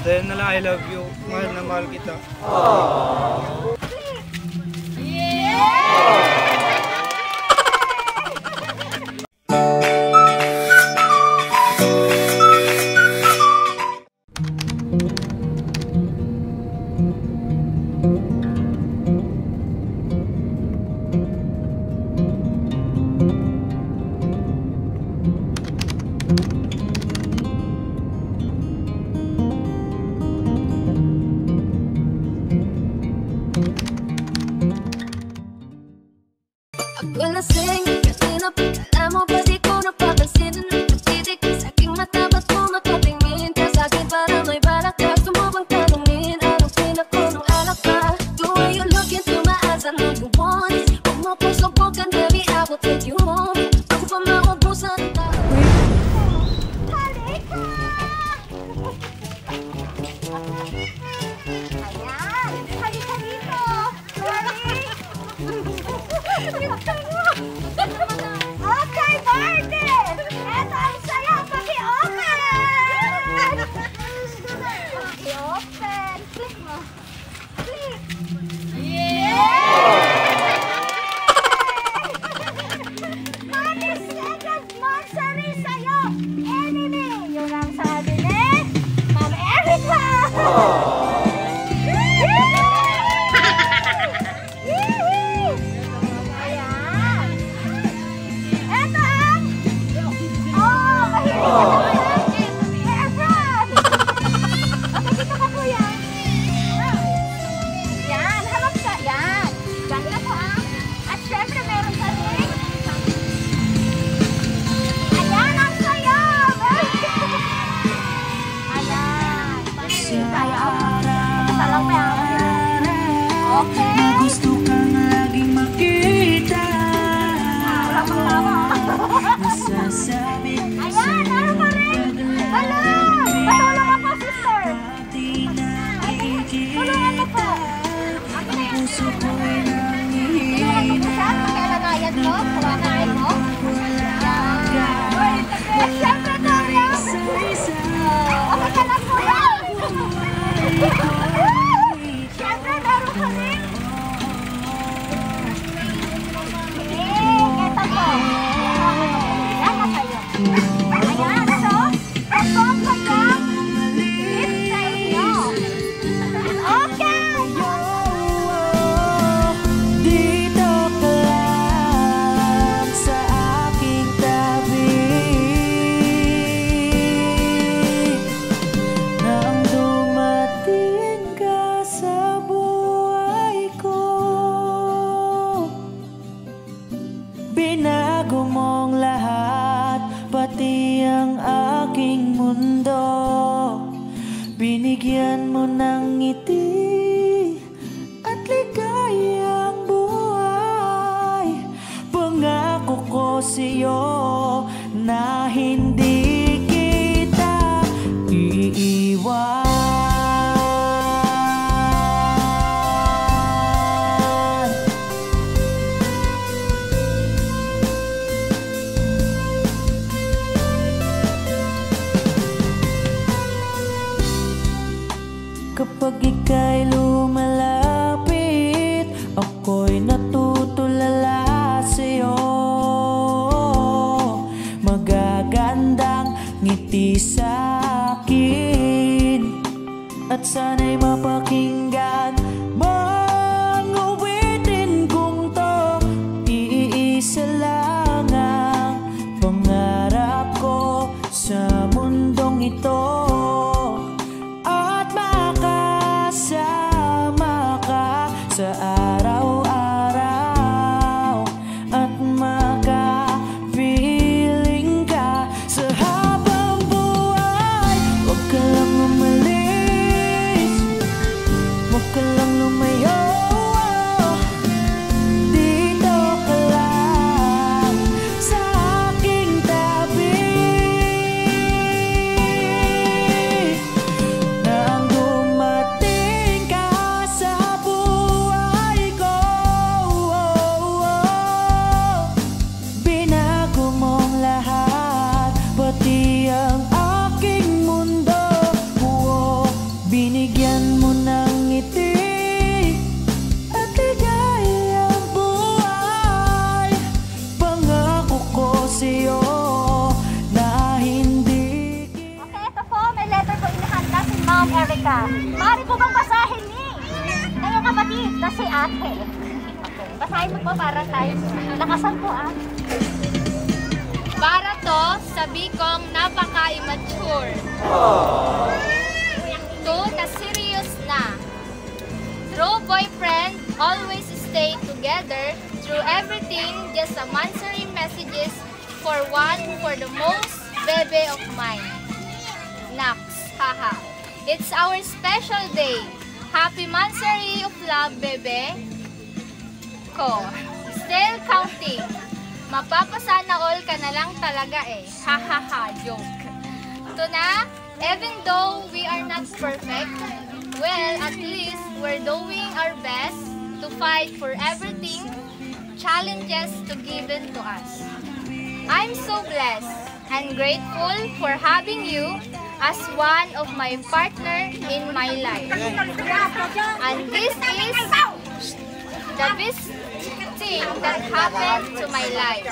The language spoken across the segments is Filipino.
Dahil na lang I love you. Mahal na mahal kita. Lasing, kasi napagkala mo ba di ko napapansin? Nagtitig sa aking mata, ba't mo matatingin ka sa akin para may balak ka? Gusto mo bang tanungin, anong pinako nung alak ka? The way you look into my eyes, I know you want it. Huwag mo po subukan, baby, I will take you home. Bago pa maubusan ka. Halika! Ayan, halika dito. Okay, Martin! Eto ang saya! Paki-open! Paki-open! Click mo! Click! Mami, second monthsary sa'yo! Enemy! Yun ang sabi ni Mama Erica! Gusto kang laging makita. Nasasabi sa'yo Patulong ako, sister! pati nakikita. Ang puso ko'y nangihina. Kailangayan mo? Kailangayan mo? Siyempre, Dorian! Okay ka lang po yan! Siyempre, meron ka rin! Ito po! Yan na sa'yo! Ayan, ito! Ito ang kanyang gift sa inyo! Okay! Dito ka lang sa aking tabi. Nang dumating ka sa buhay ko, binago mong lahat, pati ang aking mundo. Binigyan mo ng ngiti at ligayang buhay. Pangako ko sa'yo na hindi kita iiwan. Kapag ika'y lumalapit, ako'y natutulala sa'yo. Magagandang ngiti sa'kin at sana'y mapakinggan. Mga awitin kong to, iisa lang ang pangarap ko sa mundong ito. Sa araw-araw at makapiling ka sa habang buhay. Huwag ka lang umalis, Ma'am Erica. Maaari po bang basahin ni ngayong kapatid na si ate? Okay. Basahin mo po para tayo. Lakasan po Para to, sabi kong napaka-immature. To, na serious na. True boyfriend, always stay together through everything, just a answering messages for one for the most bebe of mine. Nax, haha. It's our special day. Happy Mansari of love, bebe. Ko. Still counting. Mapapasana all ka na lang talaga eh. Hahaha, joke. Ito na, even though we are not perfect, well, at least we're doing our best to fight for everything, challenges to given to us. I'm so blessed and grateful for having you as one of my partner in my life. And this is the best thing that happened to my life.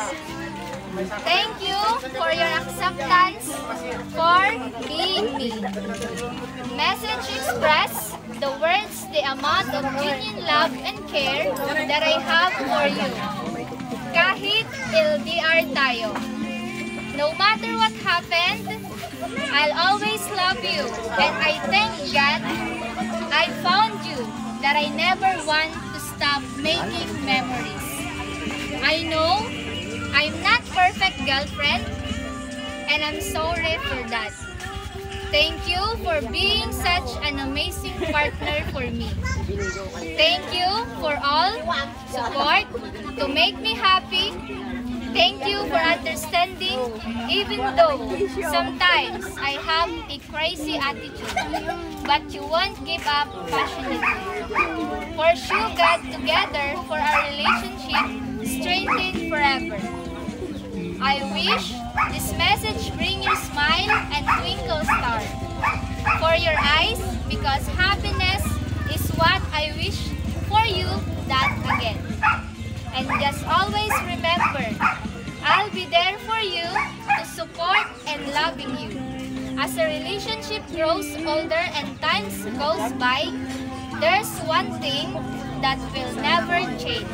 Thank you for your acceptance for being me. Message express the words, the amount of genuine love and care that I have for you. Kahit LDR tayo. No matter what happened, I'll always love you. And I thank God I found you, that I never want to stop making memories. I know I'm not perfect girlfriend, and I'm sorry for that. Thank you for being such an amazing partner for me. Thank you for all support to make me happy. Thank you for understanding, even though sometimes I have a crazy attitude, but you won't give up passionately. Pursue God together for our relationship strengthened forever. I wish this message bring you smile and twinkle star for your eyes, because happiness is what I wish for you that again. And just always remember, I'll be there for you to support and loving you. As a relationship grows older and times goes by, there's one thing that will never change.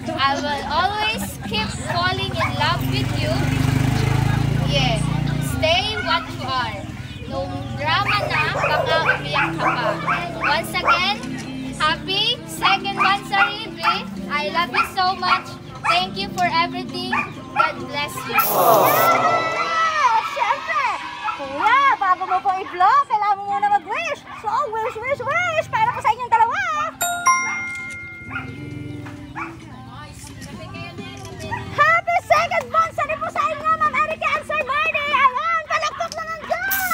I will always keep falling in love with you. Yeah, stay what you are. No drama na, baka umiyak ka pa. Once again, happy second Mansari. I love you so much. Thank you for everything. God bless you. Siyempre! Kuya, bago mo po i-vlog, kailangan mo muna mag-wish. So, wish! Para po sa inyong dalawa. Happy second Mansari po sa inyo, Ma'am Erica and Sir Marty! Ayan, palakpak naman dyan!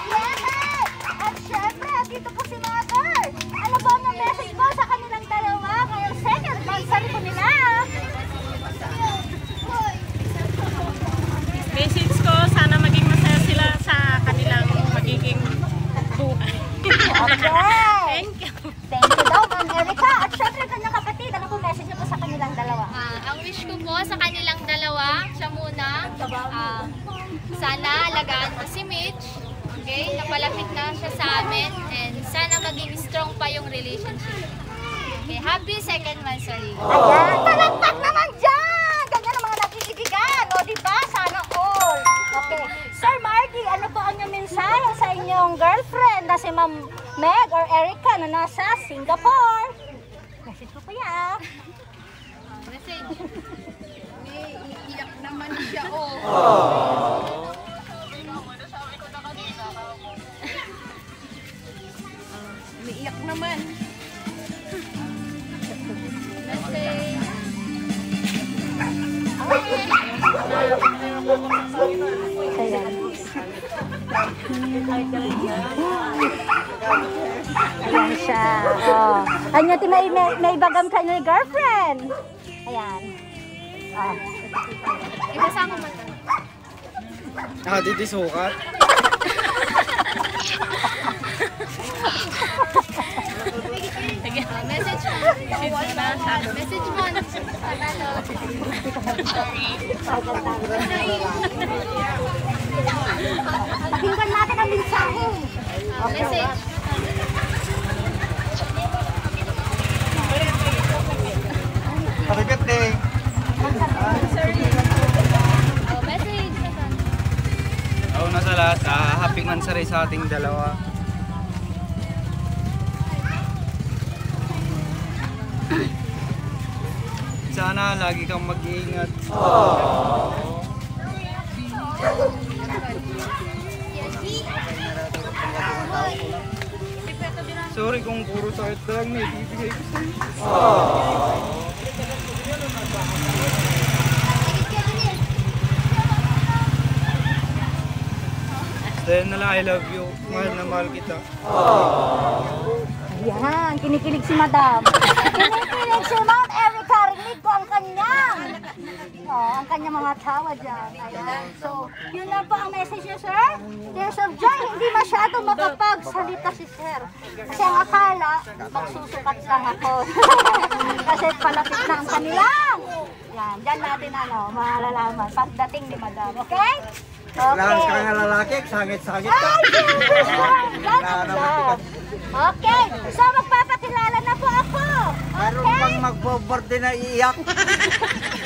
Yes! At syempre, dito po si Mother. Ano ba ang message mo sa kanilang dalawa ngayong second Mansari po nila? Message ko, sana maging masaya sila sa kanilang magiging buhay. Okay! Thank you. Thank you daw, Ma'am Erica. At syempre, kanyang kapatid, ano po message niyo po sa kanilang dalawa? Ang wish ko po sa kanilang dalawa, siya muna, sana alagaan mo si Mitch. Okay? Napalapit na siya sa amin, and sana maging strong pa yung relationship. Okay, happy second Mansari. Ayan, palakpak naman dyan! Ganyan ang mga nag-iibigan, o diba? Sana all. Okay. Sir Marty, ano po ang inyong mensahe sa inyong girlfriend na si Ma'am Meg or Erica na nasa Singapore? Message po kuya. Message. May iiyak naman siya, oh. May iyak naman. Message. Ayan. Ayan siya. Oh. Ano ti may bagam ka ni girlfriend? Ayan. Oh. Ibasama mo ito. Nakatitisukat. Message mo. Message mo. Tagalog. Pakinggan natin ang mensahe. Message. Happy birthday! Oh, message. Una sa lahat, happy mansari sa ating dalawa. Sana lagi kang mag-iingat. Sorry kung puro sakit lang na ibibigay ko sa'yo. Dahil na lang, I love you. Mahal na mahal kita. Yan, kinikilig si Madam. Kinikilig si Ma'am Erica. Rinig ko ang kanyang. Ang kanyang mga tawa dyan. Ayan. So, yun lang po ang message niyo, sir. Tears of joy, hindi masyado makapagsalita si sir. Kasi ang akala, magsusukat lang ako. Kasi palapit na ang kanilang. Yan, dyan natin malalaman. Pagdating ni Madam. Okay? Lahat ka Okay. nga lalaki, sangit-sangit ka. Okay, so magpapakilala na po ako. Meron Okay? bang magbo-birthday na iiyak?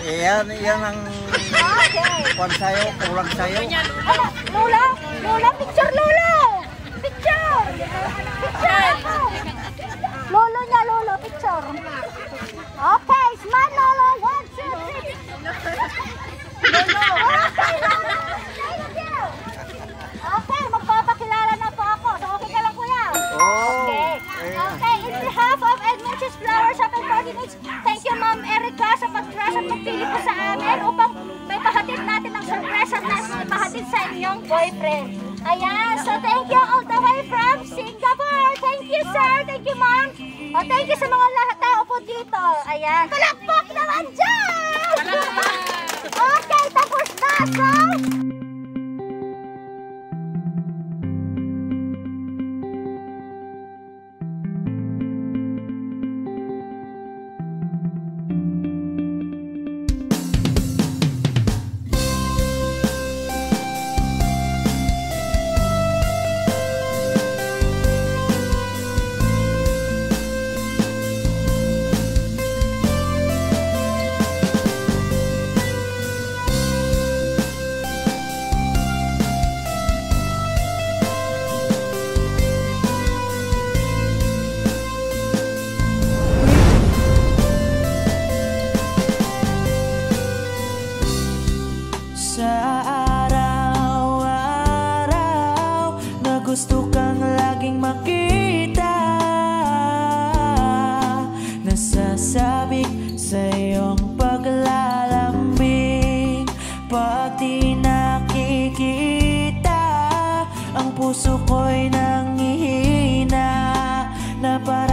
Yan ang kwan sa'yo, kulang sa'yo. Ano, Lola? Lola, picture Lolo! Picture! Picture ako! Lolo niya, Lolo, picture. Okay, smile Lolo, 1, 2, 3. Okay, Lolo. Thank you. Okay, magpapakilala na po ako. So, okay ka lang, kuya? Okay. Okay, in behalf of Edmuchis Flower Shop and Coordinates, thank you, Ma'am Erica, sa pag-trust at pagpili po sa amin upang may pahatid natin ang surprise at may pahatid sa inyong boyfriend. Ayan, so thank you all the way from Singapore. Thank you, sir. Thank you, ma'am. Oh, thank you sa mga lahat tao po dito. Ayan. Palakpak naman dyan! Okay, tapos na. So, Sa araw-araw na gusto kang laging makita, nasasabik sa iyong paglalambing. Pag di nakikita, ang puso ko'y nangihina na para